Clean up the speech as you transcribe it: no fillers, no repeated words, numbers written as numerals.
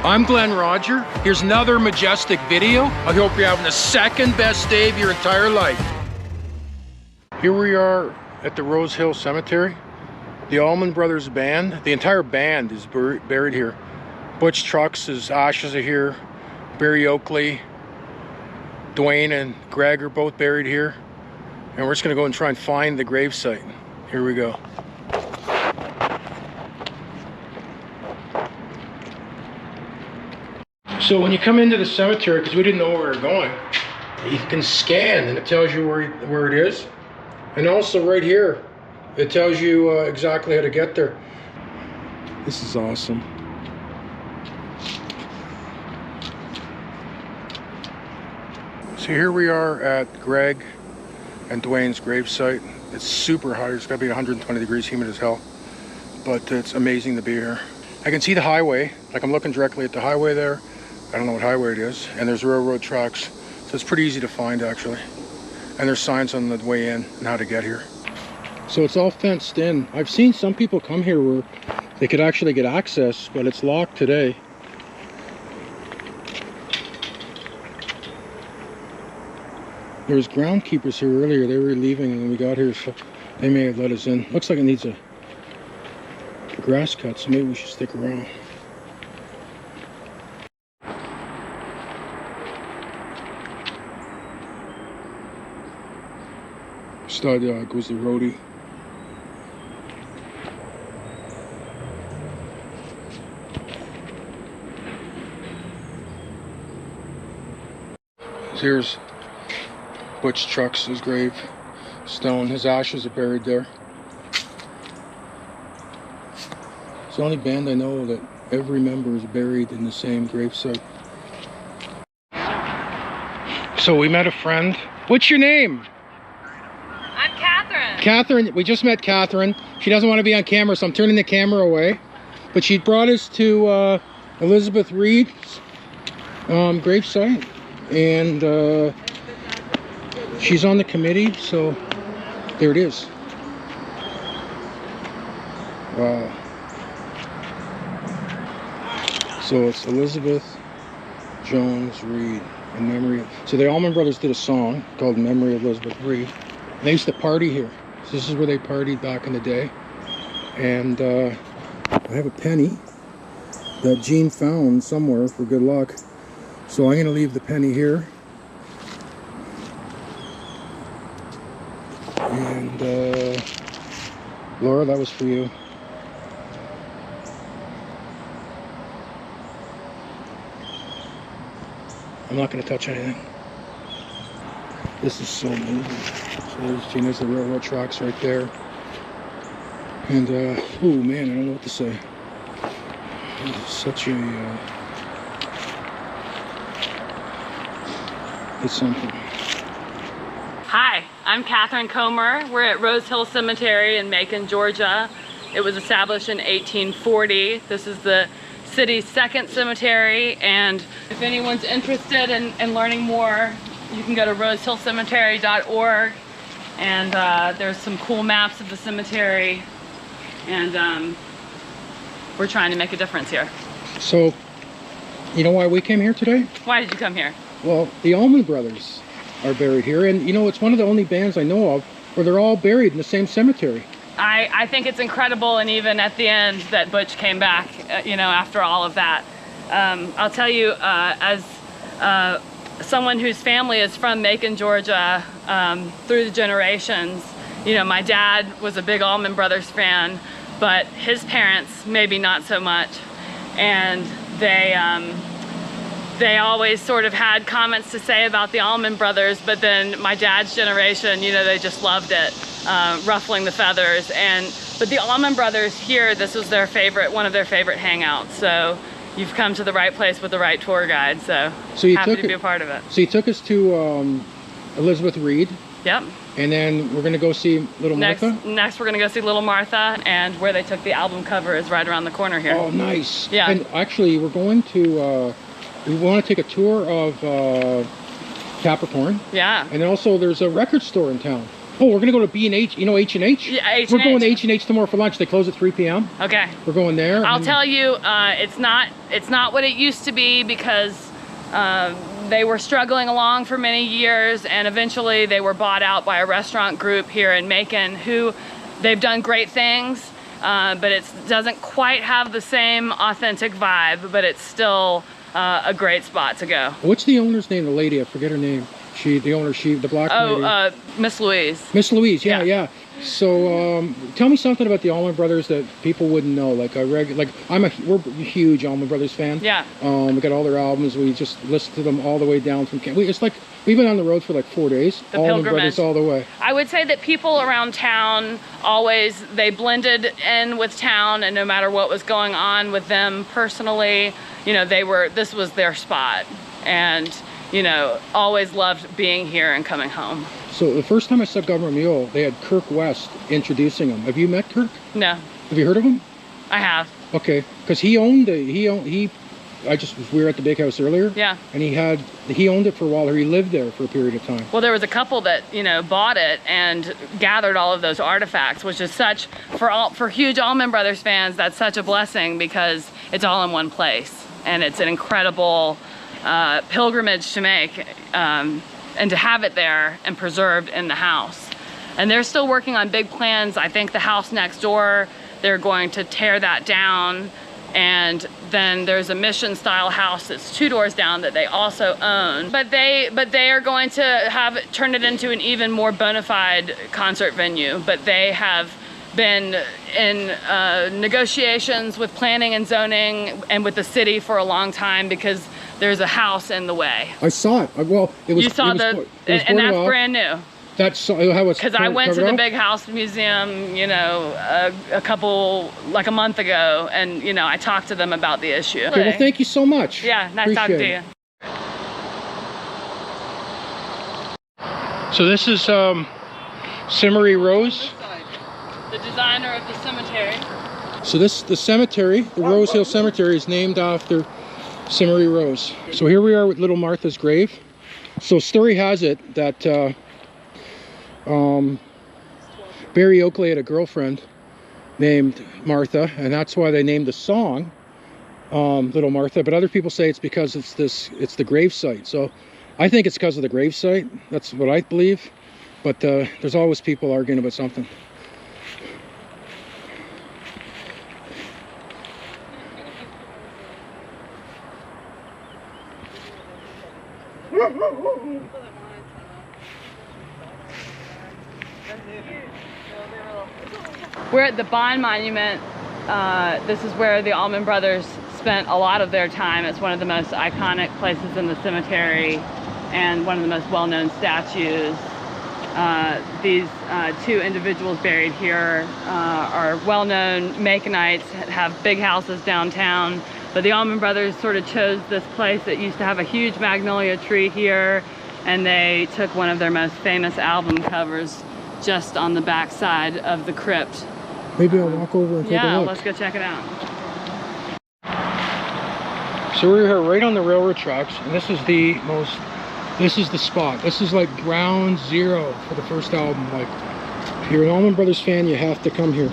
I'm Glenn Roger. Here's another Majestic video. I hope you're having the second best day of your entire life. Here we are at the Rose Hill Cemetery. The Allman Brothers Band, the entire band is buried here. Butch Trucks, his ashes are here. Barry Oakley, Dwayne and Greg are both buried here. And we're just gonna go and try and find the gravesite. Here we go. So when you come into the cemetery, because we didn't know where we were going, you can scan and it tells you where it is. And also right here, it tells you exactly how to get there. This is awesome. So here we are at Greg and Dwayne's gravesite. It's super hot. It's gotta be 120 degrees, humid as hell. But it's amazing to be here. I can see the highway, like I'm looking directly at the highway there. I don't know what highway it is. And there's railroad tracks. So it's pretty easy to find actually. And there's signs on the way in and how to get here. So it's all fenced in. I've seen some people come here where they could actually get access, but it's locked today. There was groundkeepers here earlier. They were leaving and we got here, so they may have let us in. Looks like it needs a grass cut, so maybe we should stick around. Stud goes the roadie. So here's Butch Trucks' grave stone. His ashes are buried there. It's the only band I know that every member is buried in the same gravesite. So we met a friend. What's your name? I'm Catherine. Catherine, we just met Catherine. She doesn't want to be on camera, so I'm turning the camera away. But she brought us to Elizabeth Reed's gravesite. And she's on the committee, so there it is. Wow. So it's Elizabeth Jones Reed in memory of... So the Allman Brothers did a song called Memory of Elizabeth Reed. They used to party here. So this is where they partied back in the day. And I have a penny that Jean found somewhere for good luck. So I'm going to leave the penny here. And Laura, that was for you. I'm not going to touch anything. This is so amazing. So there's Jean, there's the railroad tracks right there. And oh man, I don't know what to say. This is such a it's something. Hi, I'm Catherine Comer. We're at Rose Hill Cemetery in Macon, Georgia. It was established in 1840. This is the city's second cemetery, and if anyone's interested in learning more, you can go to rosehillcemetery.org, and there's some cool maps of the cemetery, and we're trying to make a difference here. So, you know why we came here today? Why did you come here? Well, the Allman Brothers are buried here, and you know, it's one of the only bands I know of where they're all buried in the same cemetery. I think it's incredible, and even at the end that Butch came back, you know, after all of that. I'll tell you, as someone whose family is from Macon, Georgia, through the generations, you know, my dad was a big Allman Brothers fan, but his parents maybe not so much, and they always sort of had comments to say about the Allman Brothers, but then my dad's generation, you know, they just loved it, ruffling the feathers. But the Allman Brothers here, this was their favorite, one of their favorite hangouts. So you've come to the right place with the right tour guide. So happy to be a part of it. So you took us to Elizabeth Reed. Yep. And then we're gonna go see Little Martha? Next we're gonna go see Little Martha, and where they took the album cover is right around the corner here. Oh, nice. Yeah. And actually, we're going to, we want to take a tour of Capricorn. Yeah. And also there's a record store in town. Oh, we're gonna go to B&H. You know H&H? Yeah, H&H. We're going to H&H tomorrow for lunch. They close at 3 p.m. Okay. We're going there. I'll tell you, it's not what it used to be, because they were struggling along for many years, and eventually they were bought out by a restaurant group here in Macon who they've done great things, but it doesn't quite have the same authentic vibe, but it's still a great spot to go. What's the owner's name? The lady, I forget her name. The black lady. Oh, Miss Louise. Miss Louise, yeah. So tell me something about the Allman Brothers that people wouldn't know. Like we're a huge Allman Brothers fan. Yeah. We got all their albums. We just listen to them all the way down from. It's like we've been on the road for like 4 days. The Allman pilgrimage. Brothers all the way. I would say that people around town they blended in with town, and no matter what was going on with them personally, you know, this was their spot, and you know, always loved being here and coming home. So the first time I saw Governor Mule, they had Kirk West introducing him. Have you met Kirk? No. Have you heard of him? I have. Okay, because we were at the big house earlier. Yeah. And he owned it for a while, or he lived there for a period of time. Well, there was a couple that, you know, bought it and gathered all of those artifacts, which is for huge Allman Brothers fans, that's such a blessing, because it's all in one place, and it's an incredible pilgrimage to make, and to have it there and preserved in the house. And they're still working on big plans. I think the house next door, they're going to tear that down, and then there's a mission style house that's 2 doors down that they also own. But they are going to turn it into an even more bona fide concert venue. But they have been in negotiations with planning and zoning and with the city for a long time, because there's a house in the way. I saw it. Well, it was. You saw and that's brand new. That's how it's. Because I went to the Big House Museum, you know, like a month ago, and you know, I talked to them about the issue. Okay, well, thank you so much. Yeah, nice talking to you. So this is Cimmery Rose. The designer of the cemetery. So the cemetery, the Rose Hill Cemetery, is named after Cimmery Rose. So here we are with little Martha's grave. So story has it that Barry Oakley had a girlfriend named Martha, and that's why they named the song Little Martha. But other people say it's because it's the gravesite. So I think it's because of the gravesite. That's what I believe. But there's always people arguing about something. We're at the Bond Monument. This is where the Allman Brothers spent a lot of their time. It's one of the most iconic places in the cemetery and one of the most well-known statues. These 2 individuals buried here are well-known Maconites, have big houses downtown, but the Allman Brothers sort of chose this place that used to have a huge magnolia tree here, and they took one of their most famous album covers just on the back side of the crypt. Maybe I'll walk over and take a look. Yeah, let's go check it out. So we're here right on the railroad tracks, and this is the spot. This is like ground zero for the first album. Like, if you're an Allman Brothers fan, you have to come here.